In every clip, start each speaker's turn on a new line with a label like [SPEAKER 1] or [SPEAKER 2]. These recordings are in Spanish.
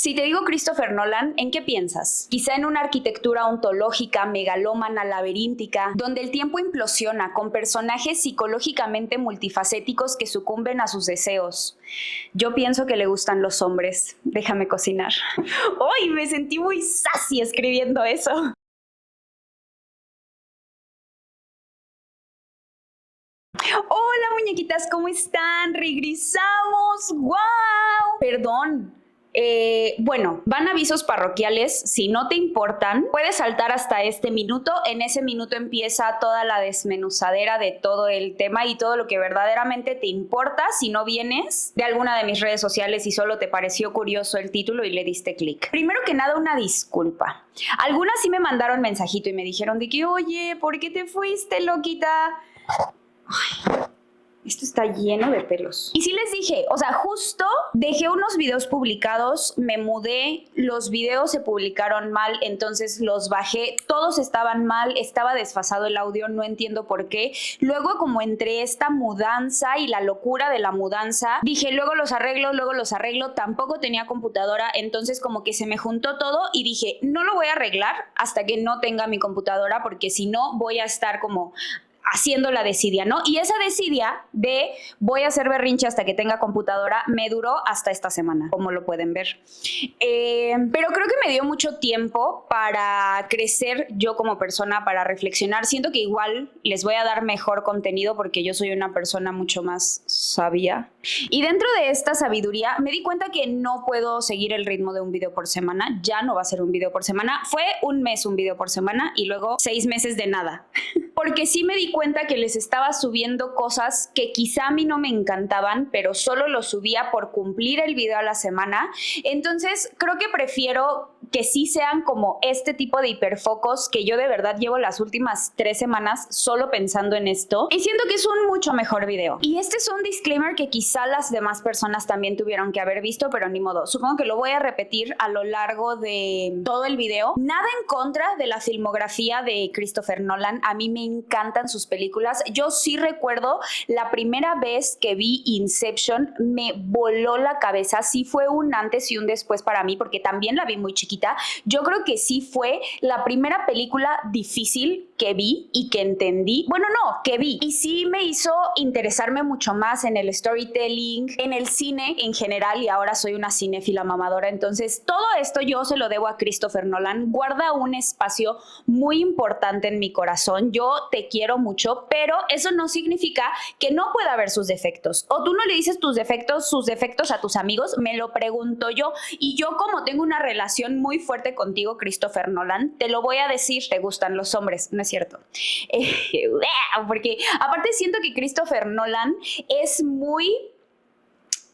[SPEAKER 1] Si te digo Christopher Nolan, ¿en qué piensas? Quizá en una arquitectura ontológica, megalómana, laberíntica, donde el tiempo implosiona con personajes psicológicamente multifacéticos que sucumben a sus deseos. Yo pienso que le gustan los hombres. Déjame cocinar. ¡Ay! Me sentí muy sassy escribiendo eso. Hola muñequitas, ¿cómo están? Regresamos. ¡Wow! Perdón. Bueno, van avisos parroquiales. Si no te importan, puedes saltar hasta este minuto. En ese minuto empieza toda la desmenuzadera de todo el tema y todo lo que verdaderamente te importa. Si no vienes de alguna de mis redes sociales y solo te pareció curioso el título y le diste clic. Primero que nada, una disculpa. Algunas sí me mandaron mensajito y me dijeron de que, oye, ¿por qué te fuiste, loquita? Ay, esto está lleno de pelos. Y sí les dije, o sea, justo dejé unos videos publicados, me mudé, los videos se publicaron mal, entonces los bajé, todos estaban mal, estaba desfasado el audio, no entiendo por qué. Luego, como entre esta mudanza y la locura de la mudanza, dije, luego los arreglo, tampoco tenía computadora, entonces como que se me juntó todo y dije, no lo voy a arreglar hasta que no tenga mi computadora, porque si no voy a estar como haciendo la desidia, ¿no? Y esa desidia de voy a hacer berrinche hasta que tenga computadora me duró hasta esta semana, como lo pueden ver. Pero creo que me dio mucho tiempo para crecer yo como persona, para reflexionar. Siento que igual les voy a dar mejor contenido porque yo soy una persona mucho más sabia. Y dentro de esta sabiduría me di cuenta que no puedo seguir el ritmo de un video por semana. Ya no va a ser un video por semana. Fue un mes un video por semana y luego 6 meses de nada. Porque sí me di cuenta que les estaba subiendo cosas que quizá a mí no me encantaban, pero solo lo subía por cumplir el video a la semana. Entonces creo que prefiero que sí sean como este tipo de hiperfocos, que yo de verdad llevo las últimas 3 semanas solo pensando en esto y siento que es un mucho mejor video. Y este es un disclaimer que quizá las demás personas también tuvieron que haber visto, pero ni modo. Supongo que lo voy a repetir a lo largo de todo el video. Nada en contra de la filmografía de Christopher Nolan. A mí me encantan sus películas. Yo sí recuerdo la primera vez que vi Inception, me voló la cabeza. Sí fue un antes y un después para mí, porque también la vi muy chiquita. Yo creo que sí fue la primera película difícil que vi y que entendí. Bueno, no, que vi. Y sí me hizo interesarme mucho más en el storytelling, en el cine en general, y ahora soy una cinéfila mamadora. Entonces, todo esto yo se lo debo a Christopher Nolan. Guarda un espacio muy importante en mi corazón. Yo te quiero mucho, pero eso no significa que no pueda haber sus defectos. O tú no le dices sus defectos a tus amigos, me lo pregunto yo. Y yo, como tengo una relación muy fuerte contigo, Christopher Nolan, te lo voy a decir, te gustan los hombres, no es cierto. Porque aparte siento que Christopher Nolan es muy...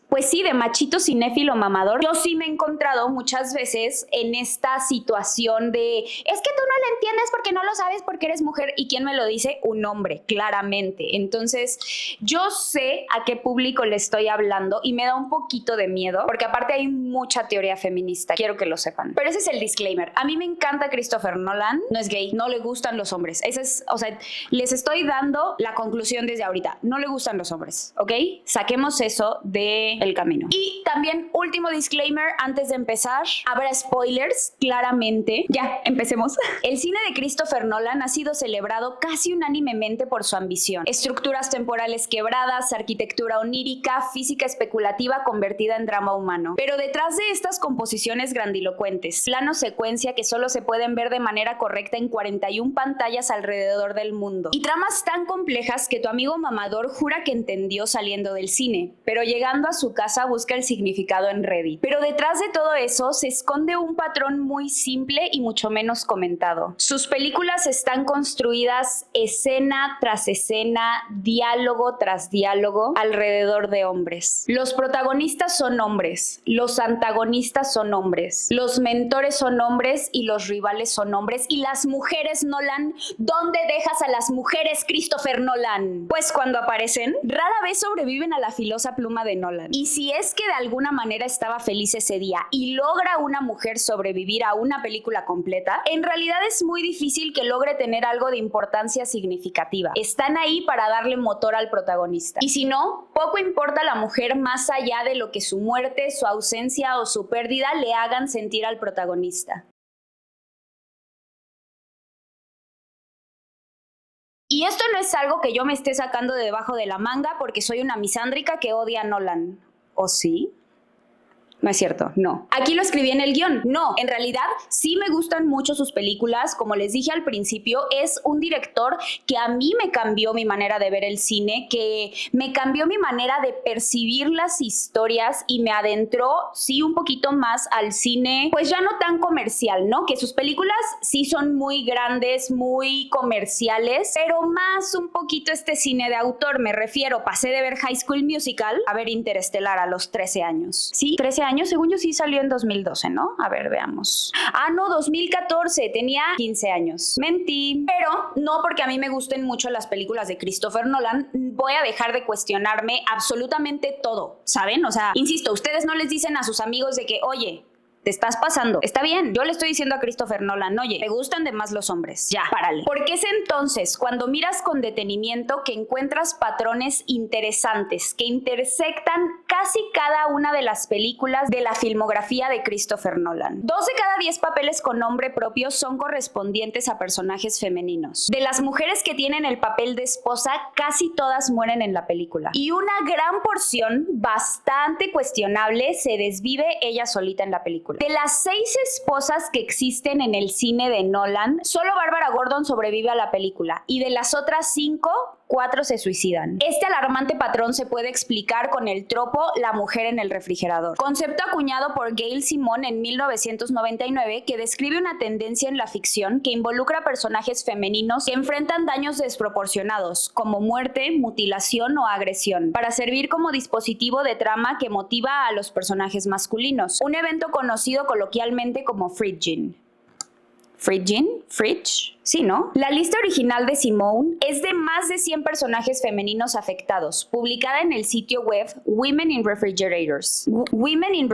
[SPEAKER 1] Pues sí, de machito cinéfilo mamador. Yo sí me he encontrado muchas veces en esta situación de es que tú no lo entiendes porque no lo sabes porque eres mujer. ¿Y quién me lo dice? Un hombre, claramente. Entonces, yo sé a qué público le estoy hablando y me da un poquito de miedo porque aparte hay mucha teoría feminista. Quiero que lo sepan. Pero ese es el disclaimer. A mí me encanta Christopher Nolan. No es gay, no le gustan los hombres. Ese es, o sea, les estoy dando la conclusión desde ahorita. No le gustan los hombres, ¿ok? Saquemos eso de el camino. Y también, último disclaimer antes de empezar, habrá spoilers, claramente. Ya, empecemos. El cine de Christopher Nolan ha sido celebrado casi unánimemente por su ambición. Estructuras temporales quebradas, arquitectura onírica, física especulativa convertida en drama humano. Pero detrás de estas composiciones grandilocuentes, planos secuencia que solo se pueden ver de manera correcta en 41 pantallas alrededor del mundo. Y tramas tan complejas que tu amigo mamador jura que entendió saliendo del cine, pero llegando a su casa busca el significado en Reddit. Pero detrás de todo eso se esconde un patrón muy simple y mucho menos comentado. Sus películas están construidas escena tras escena, diálogo tras diálogo, alrededor de hombres. Los protagonistas son hombres, los antagonistas son hombres, los mentores son hombres y los rivales son hombres. Y las mujeres, Nolan, ¿dónde dejas a las mujeres, Christopher Nolan? Pues cuando aparecen, rara vez sobreviven a la filosa pluma de Nolan. Y si es que de alguna manera estaba feliz ese día y logra una mujer sobrevivir a una película completa, en realidad es muy difícil que logre tener algo de importancia significativa. Están ahí para darle motor al protagonista. Y si no, poco importa la mujer más allá de lo que su muerte, su ausencia o su pérdida le hagan sentir al protagonista. Y esto no es algo que yo me esté sacando de debajo de la manga porque soy una misándrica que odia a Nolan. ¿O sí? No es cierto, no. Aquí lo escribí en el guión. No, en realidad sí me gustan mucho sus películas. Como les dije al principio, es un director que a mí me cambió mi manera de ver el cine, que me cambió mi manera de percibir las historias y me adentró, sí, un poquito más al cine, pues ya no tan comercial, ¿no? Que sus películas sí son muy grandes, muy comerciales, pero más un poquito este cine de autor. Me refiero, pasé de ver High School Musical a ver Interestelar a los 13 años. Sí, 13 años, según yo sí salió en 2012, ¿no? A ver, veamos. Ah, no, 2014, tenía 15 años. Mentí. Pero no porque a mí me gusten mucho las películas de Christopher Nolan, voy a dejar de cuestionarme absolutamente todo, ¿saben? O sea, insisto, ustedes no les dicen a sus amigos de que, oye, te estás pasando. Está bien, yo le estoy diciendo a Christopher Nolan, oye, te gustan de más los hombres. Ya, párale. Porque es entonces cuando miras con detenimiento que encuentras patrones interesantes que intersectan casi cada una de las películas de la filmografía de Christopher Nolan. 2 de cada 10 papeles con nombre propio son correspondientes a personajes femeninos. De las mujeres que tienen el papel de esposa, casi todas mueren en la película. Y una gran porción, bastante cuestionable, se desvive ella solita en la película. De las 6 esposas que existen en el cine de Nolan, solo Bárbara Gordon sobrevive a la película y de las otras 5, 4 se suicidan. Este alarmante patrón se puede explicar con el tropo la mujer en el refrigerador, concepto acuñado por Gail Simone en 1999 que describe una tendencia en la ficción que involucra personajes femeninos que enfrentan daños desproporcionados, como muerte, mutilación o agresión, para servir como dispositivo de trama que motiva a los personajes masculinos, un evento conocido coloquialmente como fridging. ¿Fridging? ¿Fridge? Sí, ¿no? La lista original de Simone es de más de 100 personajes femeninos afectados, publicada en el sitio web Women in Refrigerators. Women in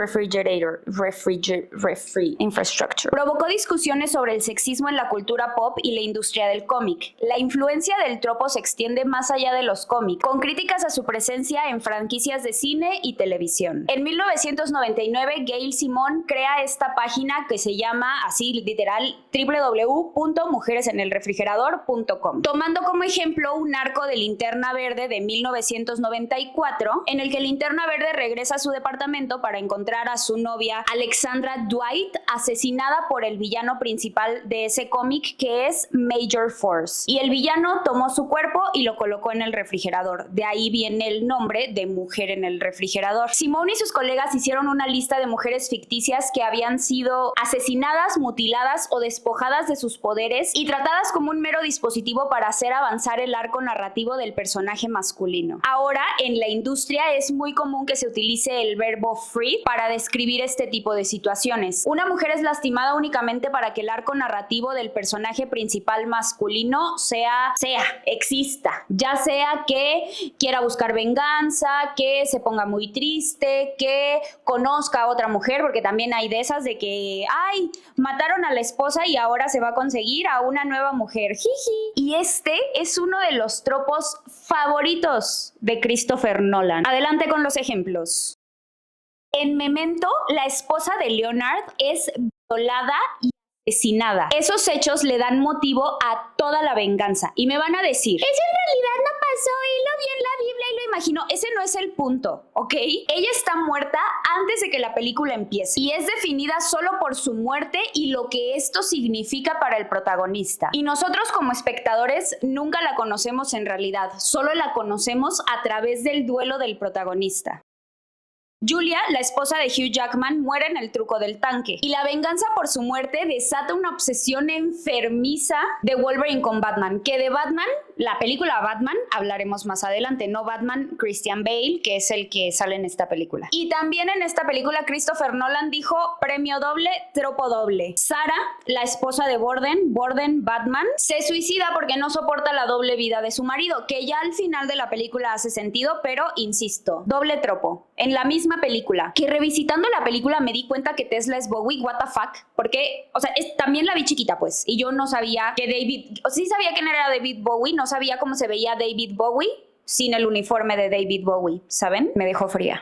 [SPEAKER 1] Infrastructure. Provocó discusiones sobre el sexismo en la cultura pop y la industria del cómic. La influencia del tropo se extiende más allá de los cómics, con críticas a su presencia en franquicias de cine y televisión. En 1999, Gail Simone crea esta página que se llama, así literal, www.mujeresenelrefrigerador.com, tomando como ejemplo un arco de Linterna Verde de 1994, en el que Linterna Verde regresa a su departamento para encontrar a su novia Alexandra Dwight asesinada por el villano principal de ese cómic, que es Major Force. Y el villano tomó su cuerpo y lo colocó en el refrigerador. De ahí viene el nombre de Mujer en el Refrigerador. Simone y sus colegas hicieron una lista de mujeres ficticias que habían sido asesinadas, mutiladas o despojadas de sus poderes y tratadas como un mero dispositivo para hacer avanzar el arco narrativo del personaje masculino. Ahora, en la industria es muy común que se utilice el verbo free para describir este tipo de situaciones. Una mujer es lastimada únicamente para que el arco narrativo del personaje principal masculino exista. Ya sea que quiera buscar venganza, que se ponga muy triste, que conozca a otra mujer, porque también hay de esas de que, ay, mataron a la esposa y ahora se va a conseguir a una nueva mujer. Jiji. Y este es uno de los tropos favoritos de Christopher Nolan. Adelante con los ejemplos. En Memento, la esposa de Leonard es violada y asesinada. Esos hechos le dan motivo a toda la venganza. Y me van a decir, eso en realidad no pasó, y lo vi en la Biblia y lo imagino. Ese no es el punto, ¿ok? Ella está muerta antes de que la película empiece y es definida solo por su muerte y lo que esto significa para el protagonista. Y nosotros como espectadores nunca la conocemos en realidad, solo la conocemos a través del duelo del protagonista. Julia, la esposa de Hugh Jackman, muere en el truco del tanque y la venganza por su muerte desata una obsesión enfermiza de Wolverine con Batman, que de Batman la película Batman hablaremos más adelante, no Batman Christian Bale, que es el que sale en esta película. Y también en esta película Christopher Nolan dijo premio doble, tropo doble. Sarah, la esposa de Borden Batman, se suicida porque no soporta la doble vida de su marido, que ya al final de la película hace sentido, pero insisto, doble tropo. En la misma película, que revisitando la película me di cuenta que Tesla es Bowie, what the fuck, porque, o sea, también la vi chiquita pues, y yo no sabía que sí sabía quién era David Bowie, no sabía cómo se veía David Bowie sin el uniforme de David Bowie, ¿saben? Me dejó fría.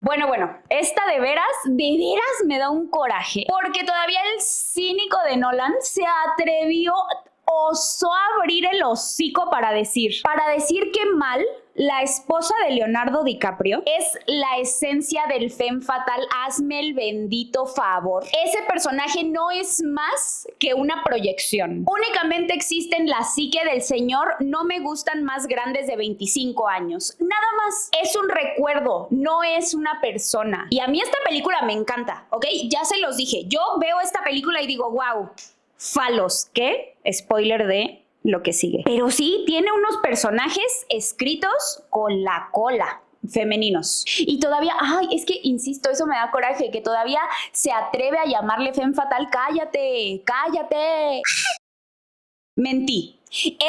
[SPEAKER 1] Bueno, esta de veras me da un coraje, porque todavía el cínico de Nolan se atrevió, osó abrir el hocico para decir que Mal, la esposa de Leonardo DiCaprio, es la esencia del femme fatal. Hazme el bendito favor. Ese personaje no es más que una proyección. Únicamente existe en la psique del señor no me gustan más grandes de 25 años. Nada más. Es un recuerdo, no es una persona. Y a mí esta película me encanta, ¿ok? Ya se los dije. Yo veo esta película y digo, wow, falos. ¿Qué? Spoiler de lo que sigue. Pero sí, tiene unos personajes escritos con la cola, femeninos. Y todavía, es que, insisto, eso me da coraje, que todavía se atreve a llamarle femme fatal. ¡Cállate! Mentí.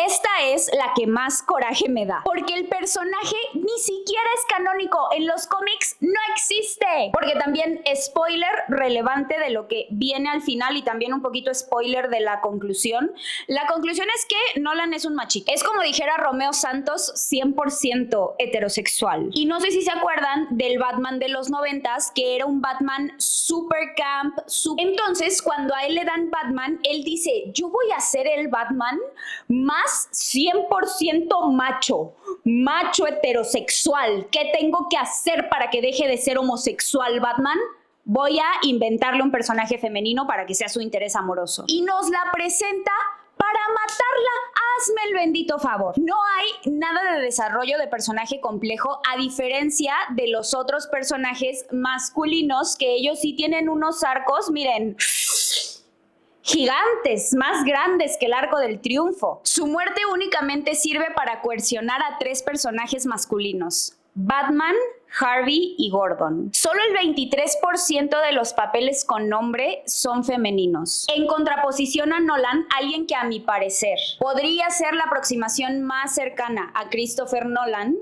[SPEAKER 1] Esta es la que más coraje me da, porque el personaje ni siquiera es canónico, en los cómics no existe. Porque también spoiler relevante de lo que viene al final y también un poquito spoiler de la conclusión. La conclusión es que Nolan es un machito. Es como dijera Romeo Santos, 100% heterosexual. Y no sé si se acuerdan del Batman de los 90s, que era un Batman super camp. Entonces, cuando a él le dan Batman, él dice, yo voy a ser el Batman más 100% macho heterosexual. ¿Qué tengo que hacer para que deje de ser homosexual, Batman? Voy a inventarle un personaje femenino para que sea su interés amoroso. Y nos la presenta para matarla. Hazme el bendito favor. No hay nada de desarrollo de personaje complejo, a diferencia de los otros personajes masculinos, que ellos sí tienen unos arcos, miren, gigantes, más grandes que el Arco del Triunfo. Su muerte únicamente sirve para coercionar a 3 personajes masculinos: Batman, Harvey y Gordon. Solo el 23% de los papeles con nombre son femeninos. En contraposición a Nolan, alguien que a mi parecer podría ser la aproximación más cercana a Christopher Nolan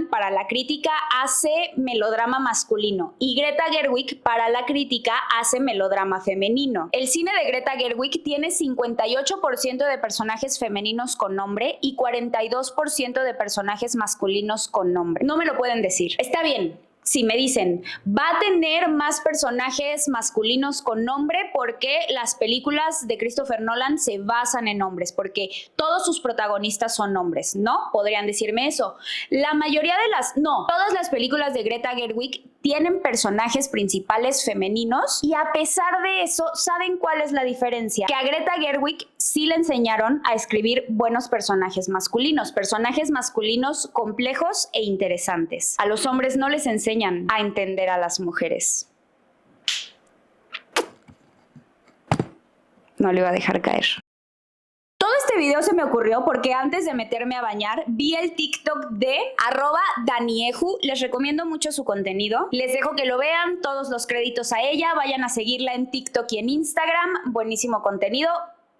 [SPEAKER 1] para la crítica hace melodrama masculino y Greta Gerwig para la crítica hace melodrama femenino. El cine de Greta Gerwig tiene 58% de personajes femeninos con nombre y 42% de personajes masculinos con nombre. No me lo pueden decir. Está bien, si me dicen, va a tener más personajes masculinos con nombre porque las películas de Christopher Nolan se basan en hombres, porque todos sus protagonistas son hombres, ¿no? Podrían decirme eso. Todas las películas de Greta Gerwig tienen personajes principales femeninos y a pesar de eso, ¿saben cuál es la diferencia? Que a Greta Gerwig sí le enseñaron a escribir buenos personajes masculinos complejos e interesantes. A los hombres no les enseñan a entender a las mujeres. No le iba a dejar caer. Todo este video se me ocurrió porque antes de meterme a bañar vi el TikTok de @danieju. Les recomiendo mucho su contenido. Les dejo que lo vean, todos los créditos a ella. Vayan a seguirla en TikTok y en Instagram. Buenísimo contenido.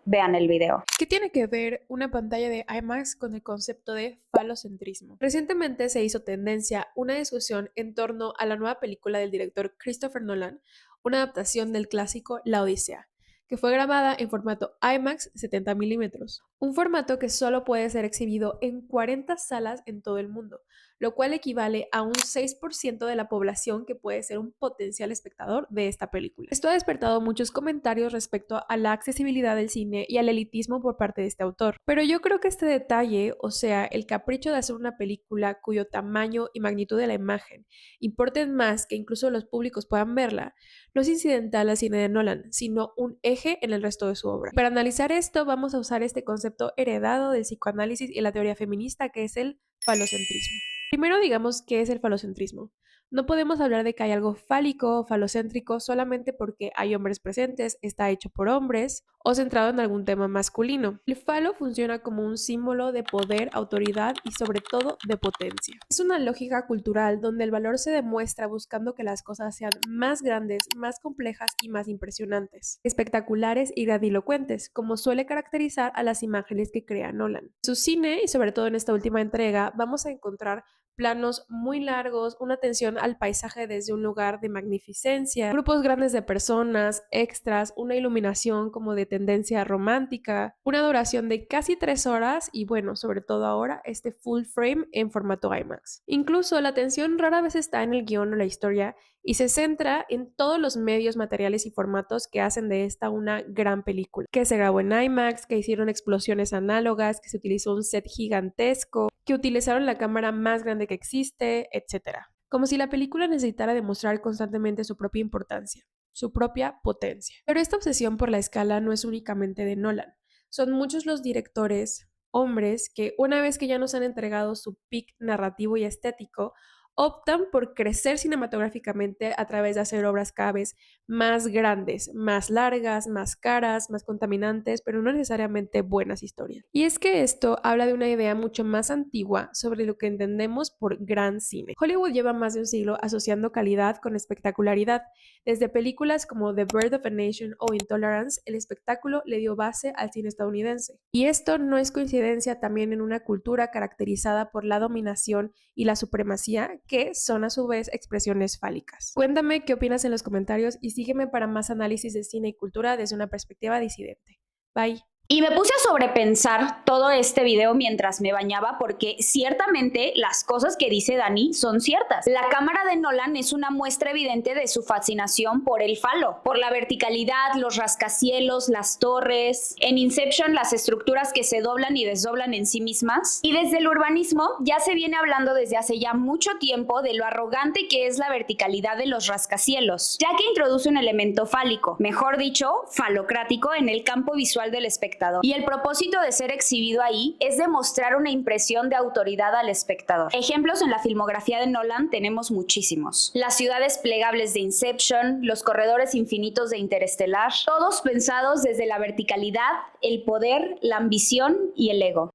[SPEAKER 1] Vean el video.
[SPEAKER 2] ¿Qué tiene que ver una pantalla de IMAX con el concepto de falocentrismo? Recientemente se hizo tendencia una discusión en torno a la nueva película del director Christopher Nolan, una adaptación del clásico La Odisea, que fue grabada en formato IMAX 70 milímetros, un formato que solo puede ser exhibido en 40 salas en todo el mundo, lo cual equivale a un 6% de la población que puede ser un potencial espectador de esta película. Esto ha despertado muchos comentarios respecto a la accesibilidad del cine y al elitismo por parte de este autor, pero yo creo que este detalle, o sea, el capricho de hacer una película cuyo tamaño y magnitud de la imagen importen más que incluso los públicos puedan verla, no es incidental al cine de Nolan, sino un eje en el resto de su obra. Para analizar esto, vamos a usar este concepto heredado del psicoanálisis y la teoría feminista, que es el falocentrismo. Primero digamos qué es el falocentrismo. No podemos hablar de que hay algo fálico o falocéntrico solamente porque hay hombres presentes, está hecho por hombres o centrado en algún tema masculino. El falo funciona como un símbolo de poder, autoridad y sobre todo de potencia. Es una lógica cultural donde el valor se demuestra buscando que las cosas sean más grandes, más complejas y más impresionantes, espectaculares y grandilocuentes, como suele caracterizar a las imágenes que crea Nolan. En su cine, y sobre todo en esta última entrega, vamos a encontrar planos muy largos, una atención al paisaje desde un lugar de magnificencia, grupos grandes de personas, extras, una iluminación como de tendencia romántica, una duración de casi 3 horas y bueno, sobre todo ahora, este full frame en formato IMAX. Incluso la atención rara vez está en el guión o la historia y se centra en todos los medios, materiales y formatos que hacen de esta una gran película, que se grabó en IMAX, que hicieron explosiones análogas, que se utilizó un set gigantesco, que utilizaron la cámara más grande que existe, etc. Como si la película necesitara demostrar constantemente su propia importancia, su propia potencia. Pero esta obsesión por la escala no es únicamente de Nolan. Son muchos los directores, hombres, que una vez que ya nos han entregado su peak narrativo y estético, optan por crecer cinematográficamente a través de hacer obras cada vez más grandes, más largas, más caras, más contaminantes, pero no necesariamente buenas historias. Y es que esto habla de una idea mucho más antigua sobre lo que entendemos por gran cine. Hollywood lleva más de un siglo asociando calidad con espectacularidad. Desde películas como The Birth of a Nation o Intolerance, el espectáculo le dio base al cine estadounidense. Y esto no es coincidencia también en una cultura caracterizada por la dominación y la supremacía, que son a su vez expresiones fálicas. Cuéntame qué opinas en los comentarios y sígueme para más análisis de cine y cultura desde una perspectiva disidente. Bye.
[SPEAKER 1] Y me puse a sobrepensar todo este video mientras me bañaba porque ciertamente las cosas que dice Dani son ciertas. La cámara de Nolan es una muestra evidente de su fascinación por el falo, por la verticalidad, los rascacielos, las torres. En Inception, las estructuras que se doblan y desdoblan en sí mismas. Y desde el urbanismo ya se viene hablando desde hace ya mucho tiempo de lo arrogante que es la verticalidad de los rascacielos, ya que introduce un elemento fálico, mejor dicho, falocrático en el campo visual del espectador. Y el propósito de ser exhibido ahí es demostrar una impresión de autoridad al espectador. Ejemplos en la filmografía de Nolan tenemos muchísimos. Las ciudades plegables de Inception, los corredores infinitos de Interestelar, todos pensados desde la verticalidad, el poder, la ambición y el ego.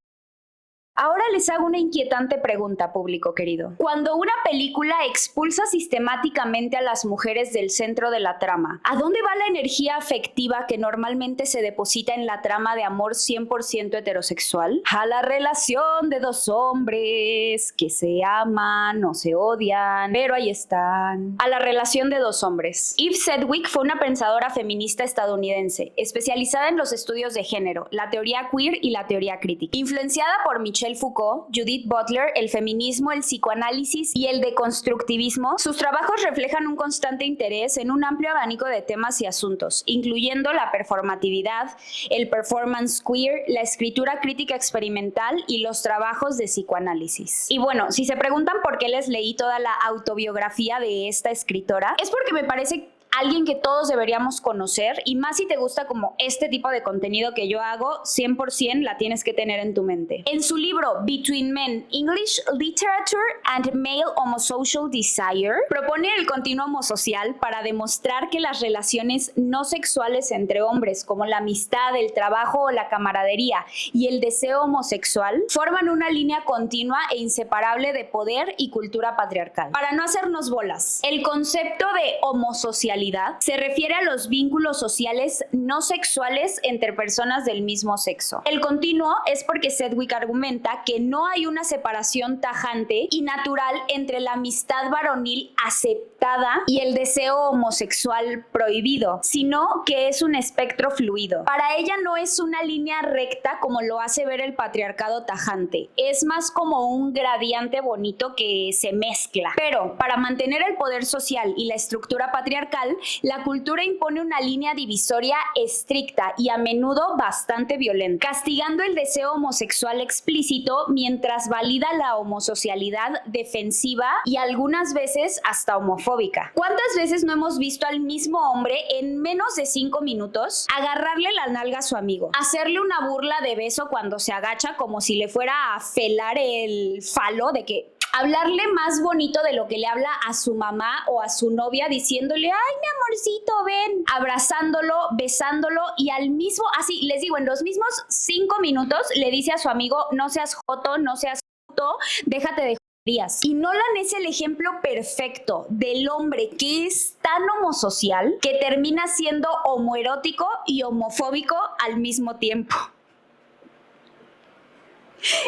[SPEAKER 1] Ahora les hago una inquietante pregunta, público querido. Cuando una película expulsa sistemáticamente a las mujeres del centro de la trama, ¿a dónde va la energía afectiva que normalmente se deposita en la trama de amor 100% heterosexual? A la relación de dos hombres que se aman o se odian, pero ahí están. A la relación de dos hombres. Eve Sedgwick fue una pensadora feminista estadounidense, especializada en los estudios de género, la teoría queer y la teoría crítica. Influenciada por Michel Foucault, Judith Butler, el feminismo, el psicoanálisis y el deconstructivismo, sus trabajos reflejan un constante interés en un amplio abanico de temas y asuntos, incluyendo la performatividad, el performance queer, la escritura crítica experimental y los trabajos de psicoanálisis. Y bueno, si se preguntan por qué les leí toda la autobiografía de esta escritora, es porque me parece alguien que todos deberíamos conocer, y más si te gusta como este tipo de contenido que yo hago, 100% la tienes que tener en tu mente. En su libro Between Men, English Literature and Male Homosocial Desire, propone el continuo homosocial para demostrar que las relaciones no sexuales entre hombres, como la amistad, el trabajo o la camaradería, y el deseo homosexual, forman una línea continua e inseparable de poder y cultura patriarcal. Para no hacernos bolas, el concepto de homosocialidad se refiere a los vínculos sociales no sexuales entre personas del mismo sexo. El continuo es porque Sedgwick argumenta que no hay una separación tajante y natural entre la amistad varonil aceptada y el deseo homosexual prohibido, sino que es un espectro fluido. Para ella no es una línea recta como lo hace ver el patriarcado tajante, es más como un gradiente bonito que se mezcla. Pero para mantener el poder social y la estructura patriarcal, la cultura impone una línea divisoria estricta y a menudo bastante violenta, castigando el deseo homosexual explícito mientras valida la homosocialidad defensiva y algunas veces hasta homofóbica. ¿Cuántas veces no hemos visto al mismo hombre en menos de 5 minutos agarrarle la nalga a su amigo, hacerle una burla de beso cuando se agacha como si le fuera a felar el falo de que hablarle más bonito de lo que le habla a su mamá o a su novia, diciéndole, ay, mi amorcito, ven, abrazándolo, besándolo, y al mismo, así, les digo, en los mismos 5 minutos le dice a su amigo, no seas joto, no seas puto, déjate de joterías. Y Nolan es el ejemplo perfecto del hombre que es tan homosocial que termina siendo homoerótico y homofóbico al mismo tiempo.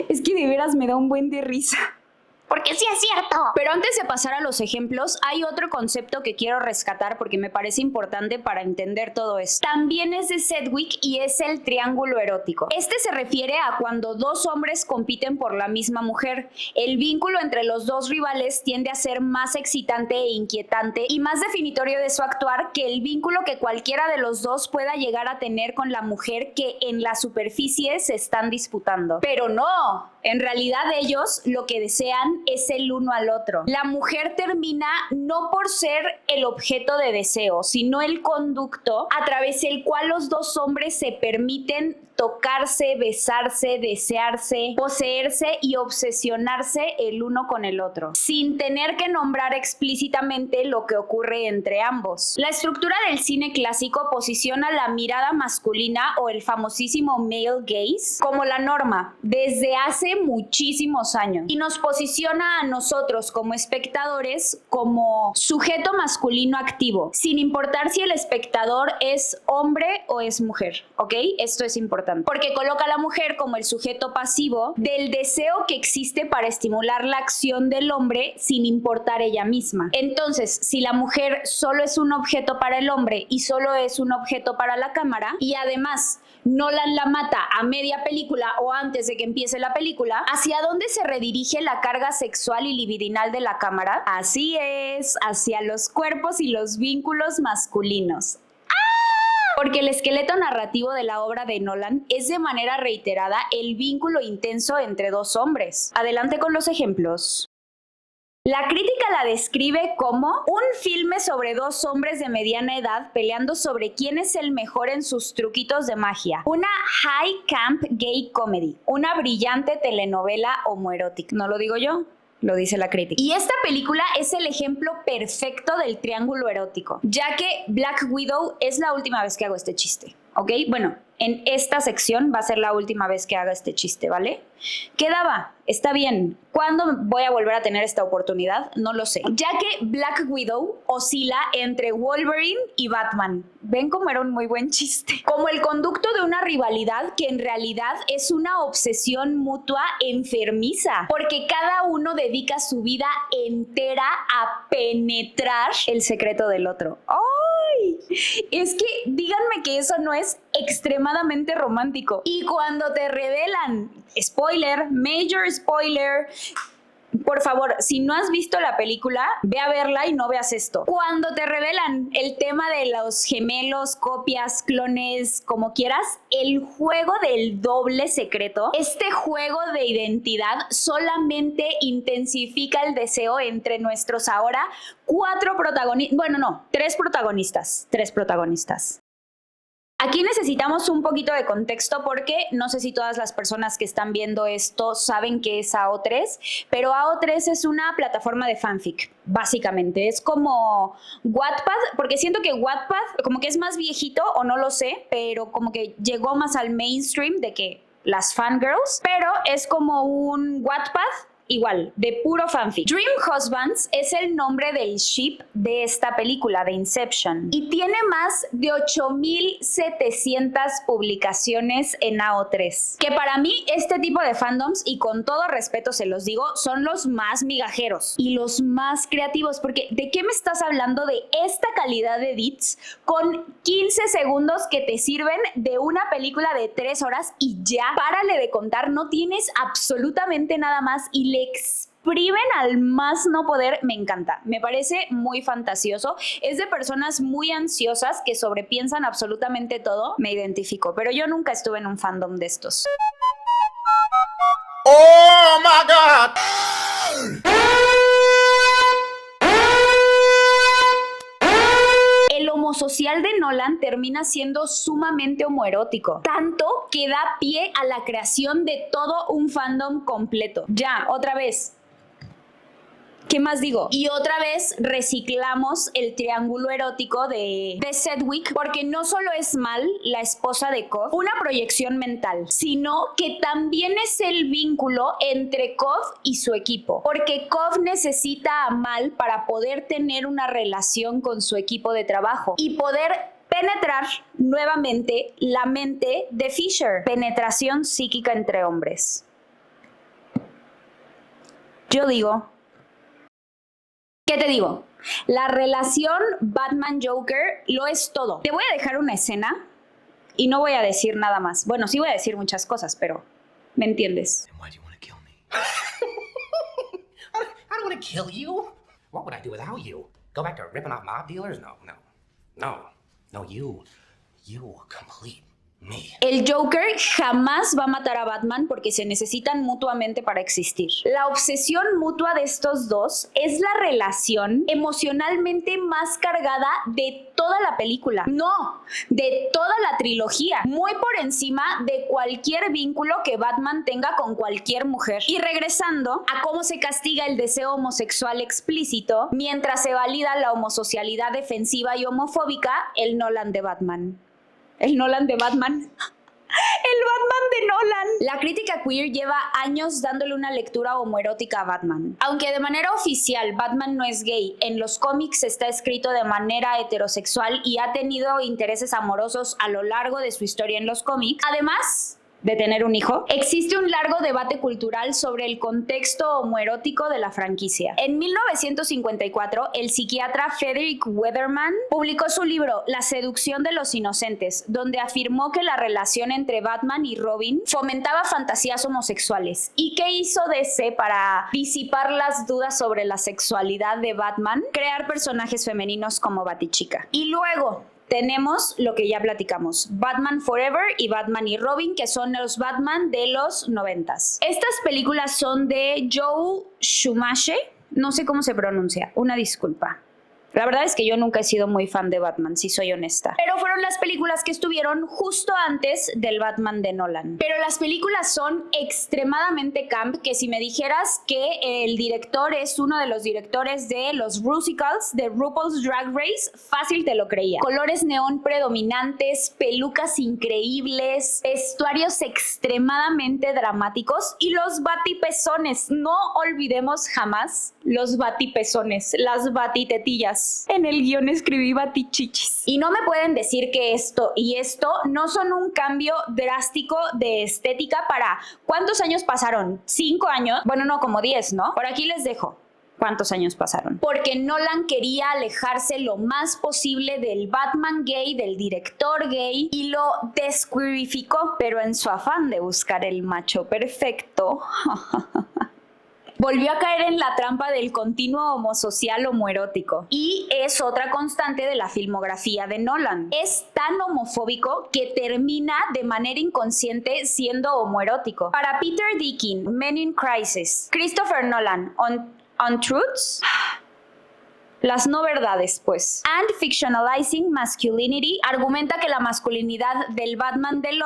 [SPEAKER 1] Es que de veras me da un buen de risa. Porque sí es cierto. Pero antes de pasar a los ejemplos, hay otro concepto que quiero rescatar porque me parece importante para entender todo esto. También es de Sedgwick y es el triángulo erótico. Este se refiere a cuando dos hombres compiten por la misma mujer. El vínculo entre los dos rivales tiende a ser más excitante e inquietante y más definitorio de su actuar que el vínculo que cualquiera de los dos pueda llegar a tener con la mujer que en la superficie se están disputando. Pero no, en realidad ellos lo que desean es el uno al otro. La mujer termina no por ser el objeto de deseo, sino el conducto a través del cual los dos hombres se permiten tocarse, besarse, desearse, poseerse y obsesionarse el uno con el otro, sin tener que nombrar explícitamente lo que ocurre entre ambos. La estructura del cine clásico posiciona la mirada masculina o el famosísimo male gaze como la norma desde hace muchísimos años y nos posiciona a nosotros como espectadores como sujeto masculino activo, sin importar si el espectador es hombre o es mujer, ¿ok? Esto es importante. Porque coloca a la mujer como el sujeto pasivo del deseo que existe para estimular la acción del hombre sin importar ella misma. Entonces, si la mujer solo es un objeto para el hombre y solo es un objeto para la cámara, y además Nolan la mata a media película o antes de que empiece la película, ¿hacia dónde se redirige la carga sexual y libidinal de la cámara? Así es, hacia los cuerpos y los vínculos masculinos. Porque el esqueleto narrativo de la obra de Nolan es de manera reiterada el vínculo intenso entre dos hombres. Adelante con los ejemplos. La crítica la describe como un filme sobre dos hombres de mediana edad peleando sobre quién es el mejor en sus truquitos de magia. Una high camp gay comedy. Una brillante telenovela homoerótica. No lo digo yo, lo dice la crítica. Y esta película es el ejemplo perfecto del triángulo erótico, ya que Black Widow es la última vez que hago este chiste, ¿ok? Bueno, en esta sección va a ser la última vez que haga este chiste, ¿vale? Quedaba, está bien. ¿Cuándo voy a volver a tener esta oportunidad? No lo sé. Ya que Black Widow oscila entre Wolverine y Batman. ¿Ven cómo era un muy buen chiste? Como el conducto de una rivalidad que en realidad es una obsesión mutua enfermiza, porque cada uno dedica su vida entera a penetrar el secreto del otro. ¡Ay! Es que díganme que eso no es extremadamente romántico. Y cuando te revelan, spoiler, major spoiler, por favor, si no has visto la película, ve a verla y no veas esto. Cuando te revelan el tema de los gemelos, copias, clones, como quieras, el juego del doble secreto, este juego de identidad solamente intensifica el deseo entre nuestros ahora 4 protagonistas, bueno, no, 3 protagonistas. Aquí necesitamos un poquito de contexto porque no sé si todas las personas que están viendo esto saben qué es AO3, pero AO3 es una plataforma de fanfic, básicamente. Es como Wattpad, porque siento que Wattpad como que es más viejito o no lo sé, pero como que llegó más al mainstream de que las fangirls, pero es como un Wattpad igual, de puro fanfic. Dream Husbands es el nombre del ship de esta película, de Inception, y tiene más de 8,700 publicaciones en AO3. Que para mí este tipo de fandoms, y con todo respeto se los digo, son los más migajeros y los más creativos, porque ¿de qué me estás hablando de esta calidad de edits con 15 segundos que te sirven de una película de 3 horas y ya? Párale de contar, no tienes absolutamente nada más y le exprimen al más no poder. Me encanta, me parece muy fantasioso. Es de personas muy ansiosas que sobrepiensan absolutamente todo. Me identifico, pero yo nunca estuve en un fandom de estos.
[SPEAKER 3] ¡Oh, my God!
[SPEAKER 1] El homosocial de Nolan termina siendo sumamente homoerótico, tanto que da pie a la creación de todo un fandom completo. Ya, otra vez. ¿Qué más digo? Y otra vez reciclamos el triángulo erótico de Sedgwick, porque no solo es Mal, la esposa de Cobb, una proyección mental, sino que también es el vínculo entre Cobb y su equipo, porque Cobb necesita a Mal para poder tener una relación con su equipo de trabajo y poder penetrar nuevamente la mente de Fisher. Penetración psíquica entre hombres. Yo digo... ¿Qué te digo? La relación Batman-Joker lo es todo. Te voy a dejar una escena y no voy a decir nada más. Bueno, sí voy a decir muchas cosas, pero ¿me entiendes?
[SPEAKER 3] Why do you want to kill me? I don't want to kill you. What would I do without you? Go back to ripping off mob dealers? No, you complete me.
[SPEAKER 1] El Joker jamás va a matar a Batman porque se necesitan mutuamente para existir. La obsesión mutua de estos dos es la relación emocionalmente más cargada de toda la película. No, de toda la trilogía. Muy por encima de cualquier vínculo que Batman tenga con cualquier mujer. Y regresando a cómo se castiga el deseo homosexual explícito mientras se valida la homosocialidad defensiva y homofóbica, el Nolan de Batman. El Nolan de Batman. El Batman de Nolan. La crítica queer lleva años dándole una lectura homoerótica a Batman. Aunque de manera oficial Batman no es gay, en los cómics está escrito de manera heterosexual y ha tenido intereses amorosos a lo largo de su historia en los cómics. Además de tener un hijo, existe un largo debate cultural sobre el contexto homoerótico de la franquicia. En 1954, el psiquiatra Frederick Weatherman publicó su libro La seducción de los inocentes, donde afirmó que la relación entre Batman y Robin fomentaba fantasías homosexuales. ¿Y qué hizo DC para disipar las dudas sobre la sexualidad de Batman? Crear personajes femeninos como Batichica. Y luego tenemos lo que ya platicamos, Batman Forever y Batman y Robin, que son los Batman de los 90s. Estas películas son de Joe Schumacher, no sé cómo se pronuncia, una disculpa. La verdad es que yo nunca he sido muy fan de Batman, si soy honesta. Pero fueron las películas que estuvieron justo antes del Batman de Nolan. Pero las películas son extremadamente camp, que si me dijeras que el director es uno de los directores de los musicals de RuPaul's Drag Race, fácil te lo creía. Colores neón predominantes, pelucas increíbles, vestuarios extremadamente dramáticos y los batipezones. No olvidemos jamás los batipezones, las batitetillas. En el guión escribí batichichis. Y no me pueden decir que esto y esto no son un cambio drástico de estética para... ¿Cuántos años pasaron? ¿5 años? Bueno, no, como 10, ¿no? Por aquí les dejo. ¿Cuántos años pasaron? Porque Nolan quería alejarse lo más posible del Batman gay, del director gay, y lo desqueerificó, pero en su afán de buscar el macho perfecto... volvió a caer en la trampa del continuo homosocial homoerótico. Y es otra constante de la filmografía de Nolan. Es tan homofóbico que termina de manera inconsciente siendo homoerótico. Para Peter Dickin, Men in Crisis, Christopher Nolan, Untruths, las no verdades, pues, and Fictionalizing Masculinity, argumenta que la masculinidad del Batman de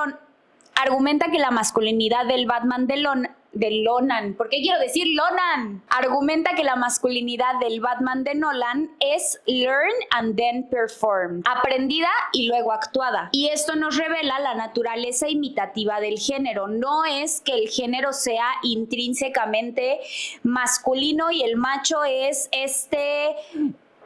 [SPEAKER 1] Nolan, ¿por qué quiero decir Lonan? Argumenta que la masculinidad del Batman de Nolan es learn and then perform, aprendida y luego actuada. Y esto nos revela la naturaleza imitativa del género. No es que el género sea intrínsecamente masculino y el macho es este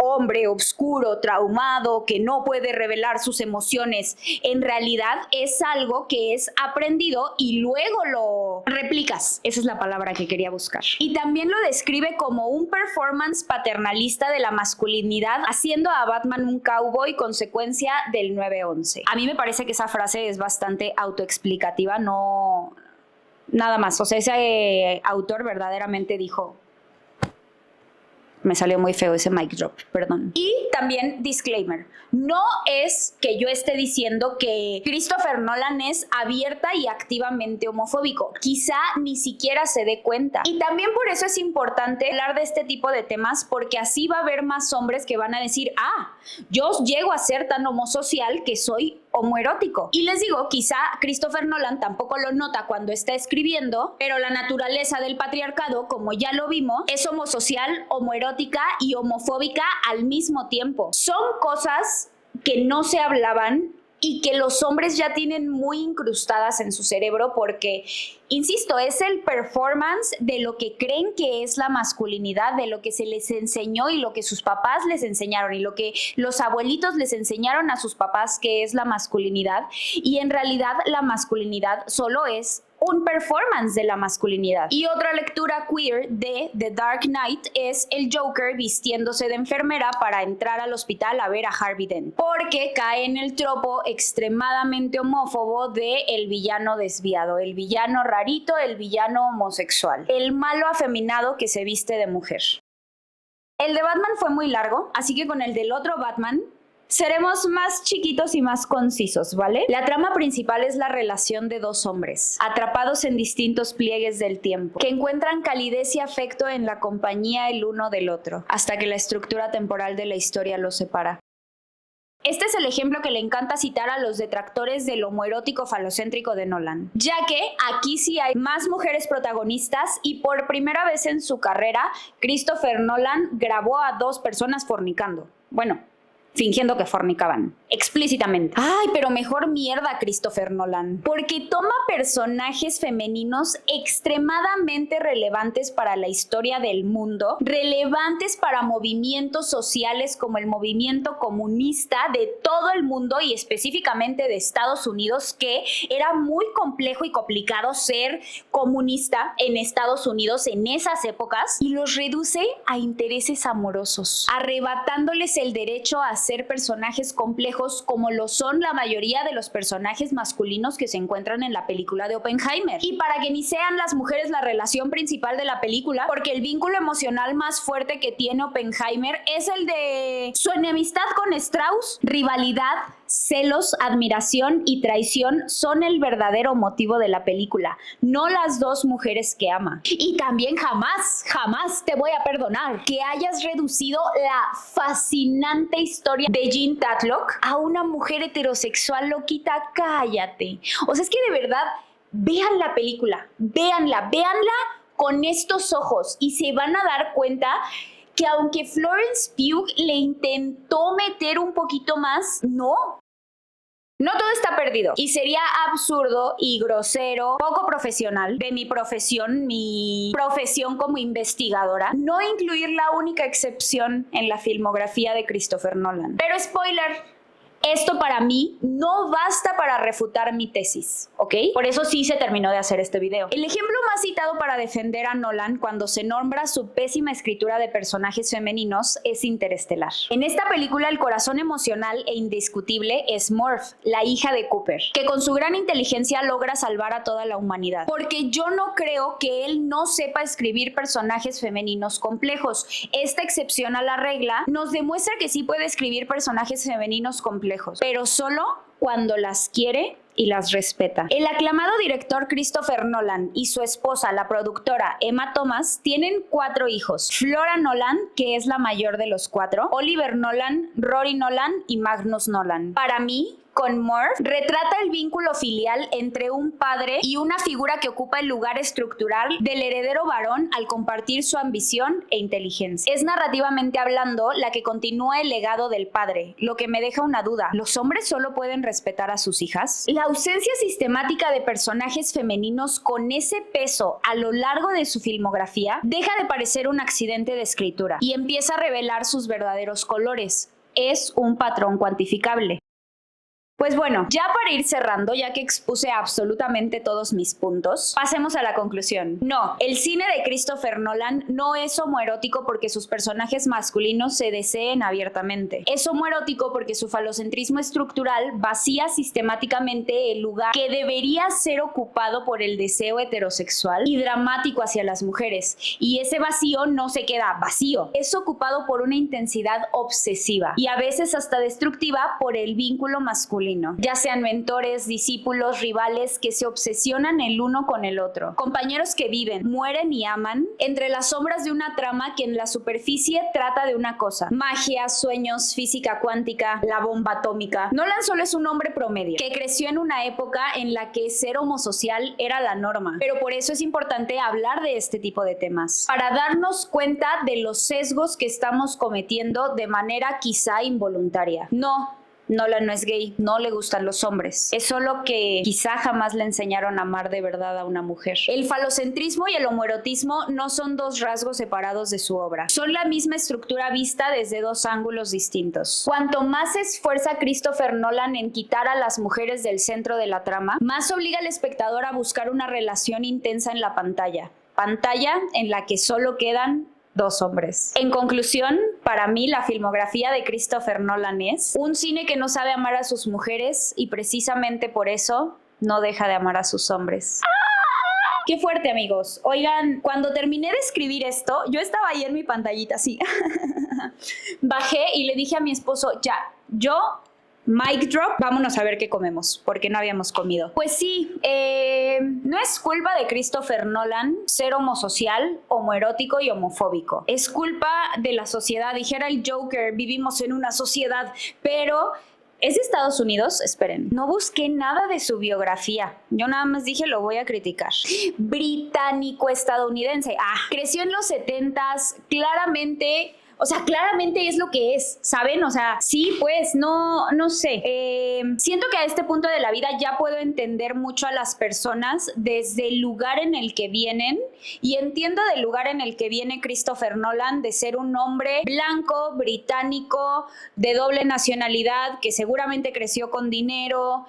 [SPEAKER 1] hombre oscuro, traumado, que no puede revelar sus emociones. En realidad es algo que es aprendido y luego lo replicas. Esa es la palabra que quería buscar. Y también lo describe como un performance paternalista de la masculinidad, haciendo a Batman un cowboy, consecuencia del 9/11. A mí me parece que esa frase es bastante autoexplicativa, no... nada más. O sea, ese autor verdaderamente dijo... Me salió muy feo ese mic drop, perdón. Y también, disclaimer, no es que yo esté diciendo que Christopher Nolan es abierta y activamente homofóbico. Quizá ni siquiera se dé cuenta. Y también por eso es importante hablar de este tipo de temas, porque así va a haber más hombres que van a decir, yo llego a ser tan homosocial que soy homoerótico. Y les digo, quizá Christopher Nolan tampoco lo nota cuando está escribiendo, pero la naturaleza del patriarcado, como ya lo vimos, es homosocial, homoerótica y homofóbica al mismo tiempo. Son cosas que no se hablaban y que los hombres ya tienen muy incrustadas en su cerebro porque, insisto, es el performance de lo que creen que es la masculinidad, de lo que se les enseñó y lo que sus papás les enseñaron y lo que los abuelitos les enseñaron a sus papás que es la masculinidad, y en realidad la masculinidad solo es un performance de la masculinidad. Y otra lectura queer de The Dark Knight es el Joker vistiéndose de enfermera para entrar al hospital a ver a Harvey Dent, porque cae en el tropo extremadamente homófobo de el villano desviado, el villano rarito, el villano homosexual, el malo afeminado que se viste de mujer. El de Batman fue muy largo, así que con el del otro Batman seremos más chiquitos y más concisos, ¿vale? La trama principal es la relación de dos hombres, atrapados en distintos pliegues del tiempo, que encuentran calidez y afecto en la compañía el uno del otro, hasta que la estructura temporal de la historia los separa. Este es el ejemplo que le encanta citar a los detractores del homoerótico falocéntrico de Nolan, ya que aquí sí hay más mujeres protagonistas y por primera vez en su carrera, Christopher Nolan grabó a dos personas fornicando. Bueno, fingiendo que fornicaban, explícitamente. Ay, pero mejor mierda Christopher Nolan, porque toma personajes femeninos extremadamente relevantes para la historia del mundo, relevantes para movimientos sociales como el movimiento comunista de todo el mundo y específicamente de Estados Unidos, que era muy complejo y complicado ser comunista en Estados Unidos en esas épocas, y los reduce a intereses amorosos, arrebatándoles el derecho a ser personajes complejos como lo son la mayoría de los personajes masculinos que se encuentran en la película de Oppenheimer. Y para que ni sean las mujeres la relación principal de la película, porque el vínculo emocional más fuerte que tiene Oppenheimer es el de su enemistad con Strauss. Rivalidad, celos, admiración y traición son el verdadero motivo de la película, no las dos mujeres que ama. Y también jamás te voy a perdonar que hayas reducido la fascinante historia de Jean Tatlock a una mujer heterosexual loquita. Cállate. O sea, es que de verdad, vean la película, véanla con estos ojos y se van a dar cuenta que aunque Florence Pugh le intentó meter un poquito más, no todo está perdido. Y sería absurdo y grosero, poco profesional de mi profesión como investigadora, no incluir la única excepción en la filmografía de Christopher Nolan. Pero spoiler, esto para mí no basta para refutar mi tesis, ¿ok? Por eso sí se terminó de hacer este video. El ejemplo más citado para defender a Nolan cuando se nombra su pésima escritura de personajes femeninos es Interestelar. En esta película el corazón emocional e indiscutible es Murph, la hija de Cooper, que con su gran inteligencia logra salvar a toda la humanidad. Porque yo no creo que él no sepa escribir personajes femeninos complejos. Esta excepción a la regla nos demuestra que sí puede escribir personajes femeninos complejos, pero solo cuando las quiere y las respeta. El aclamado director Christopher Nolan y su esposa, la productora Emma Thomas, tienen 4 hijos. Flora Nolan, que es la mayor de los 4, Oliver Nolan, Rory Nolan y Magnus Nolan. Para mí, con Murph, retrata el vínculo filial entre un padre y una figura que ocupa el lugar estructural del heredero varón al compartir su ambición e inteligencia. Es narrativamente hablando la que continúa el legado del padre, lo que me deja una duda. ¿Los hombres solo pueden respetar a sus hijas? La ausencia sistemática de personajes femeninos con ese peso a lo largo de su filmografía deja de parecer un accidente de escritura y empieza a revelar sus verdaderos colores. Es un patrón cuantificable. Pues bueno, ya para ir cerrando, ya que expuse absolutamente todos mis puntos, pasemos a la conclusión. No, el cine de Christopher Nolan no es homoerótico porque sus personajes masculinos se deseen abiertamente. Es homoerótico porque su falocentrismo estructural vacía sistemáticamente el lugar que debería ser ocupado por el deseo heterosexual y dramático hacia las mujeres. Y ese vacío no se queda vacío, es ocupado por una intensidad obsesiva y a veces hasta destructiva por el vínculo masculino masculino, ya sean mentores, discípulos, rivales que se obsesionan el uno con el otro, compañeros que viven, mueren y aman entre las sombras de una trama que en la superficie trata de una cosa: magia, sueños, física cuántica, la bomba atómica. Nolan solo es un hombre promedio que creció en una época en la que ser homosocial era la norma, pero por eso es importante hablar de este tipo de temas, para darnos cuenta de los sesgos que estamos cometiendo de manera quizá involuntaria. No, Nolan no es gay, no le gustan los hombres. Es solo que quizá jamás le enseñaron a amar de verdad a una mujer. El falocentrismo y el homoerotismo no son dos rasgos separados de su obra. Son la misma estructura vista desde dos ángulos distintos. Cuanto más se esfuerza Christopher Nolan en quitar a las mujeres del centro de la trama, más obliga al espectador a buscar una relación intensa en la pantalla. Pantalla en la que solo quedan dos hombres. En conclusión, para mí la filmografía de Christopher Nolan es un cine que no sabe amar a sus mujeres y precisamente por eso no deja de amar a sus hombres. ¡Qué fuerte, amigos! Oigan, cuando terminé de escribir esto, yo estaba ahí en mi pantallita así. Bajé y le dije a mi esposo, ya, mic drop, vámonos a ver qué comemos, porque no habíamos comido. Pues sí, no es culpa de Christopher Nolan ser homosocial, homoerótico y homofóbico. Es culpa de la sociedad. Dijera el Joker, vivimos en una sociedad, pero es de Estados Unidos. Esperen, no busqué nada de su biografía. Yo nada más dije, lo voy a criticar. Británico-estadounidense. Creció en los 70s, claramente es lo que es, ¿saben? O sea, sí, pues, no sé. Siento que a este punto de la vida ya puedo entender mucho a las personas desde el lugar en el que vienen, y entiendo del lugar en el que viene Christopher Nolan, de ser un hombre blanco, británico, de doble nacionalidad, que seguramente creció con dinero.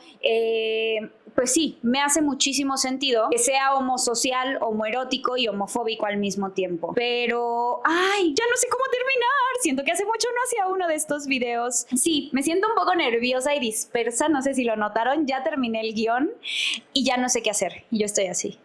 [SPEAKER 1] Pues sí, me hace muchísimo sentido que sea homosocial, homoerótico y homofóbico al mismo tiempo. Pero, ya no sé cómo terminar. Siento que hace mucho no hacía uno de estos videos. Sí, me siento un poco nerviosa y dispersa, no sé si lo notaron. Ya terminé el guión y ya no sé qué hacer. Y yo estoy así.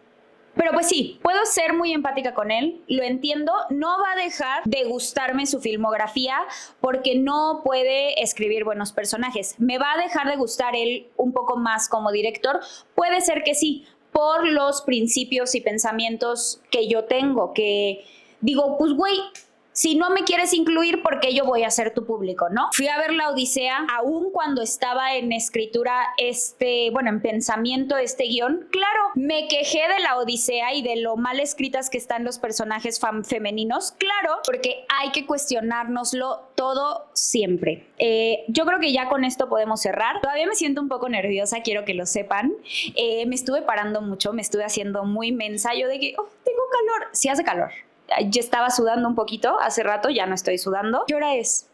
[SPEAKER 1] Pero pues sí, puedo ser muy empática con él, lo entiendo, no va a dejar de gustarme su filmografía porque no puede escribir buenos personajes. ¿Me va a dejar de gustar él un poco más como director? Puede ser que sí, por los principios y pensamientos que yo tengo, que digo, pues güey, si no me quieres incluir, ¿por qué yo voy a ser tu público, no? Fui a ver La Odisea, aún cuando estaba en escritura en pensamiento este guión. Claro, me quejé de La Odisea y de lo mal escritas que están los personajes femeninos. Claro, porque hay que cuestionárnoslo todo siempre. Yo creo que ya con esto podemos cerrar. Todavía me siento un poco nerviosa, quiero que lo sepan. Me estuve parando mucho, me estuve haciendo muy mensa. Yo de que, tengo calor. Sí hace calor. Ya estaba sudando un poquito hace rato, ya no estoy sudando. ¿Qué hora es?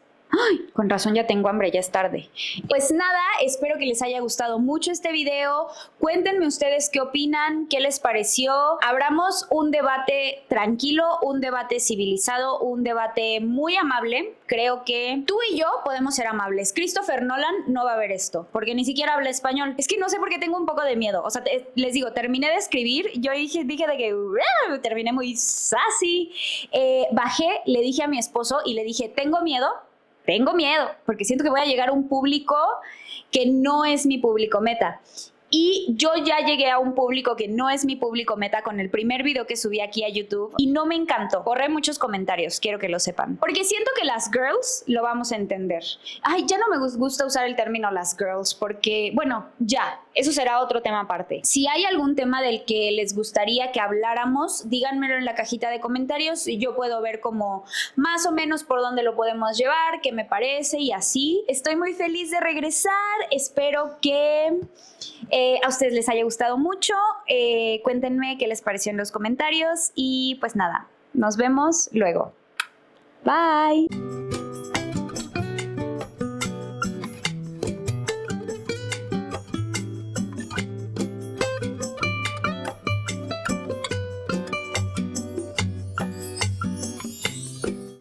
[SPEAKER 1] Con razón ya tengo hambre, ya es tarde. Pues nada, espero que les haya gustado mucho este video. Cuéntenme ustedes qué opinan, qué les pareció. Abramos un debate tranquilo, un debate civilizado, un debate muy amable. Creo que tú y yo podemos ser amables. Christopher Nolan no va a ver esto, porque ni siquiera habla español. Es que no sé por qué tengo un poco de miedo. O sea, les digo, terminé de escribir, yo dije de que terminé muy sassy. Bajé, le dije a mi esposo y le dije, tengo miedo, porque siento que voy a llegar a un público que no es mi público meta. Y yo ya llegué a un público que no es mi público meta con el primer video que subí aquí a YouTube y no me encantó. Borré muchos comentarios, quiero que lo sepan. Porque siento que las girls lo vamos a entender. Ya no me gusta usar el término las girls porque, eso será otro tema aparte. Si hay algún tema del que les gustaría que habláramos, díganmelo en la cajita de comentarios y yo puedo ver como más o menos por dónde lo podemos llevar, qué me parece y así. Estoy muy feliz de regresar. Espero que a ustedes les haya gustado mucho. Cuéntenme qué les pareció en los comentarios y pues nada, nos vemos luego. Bye.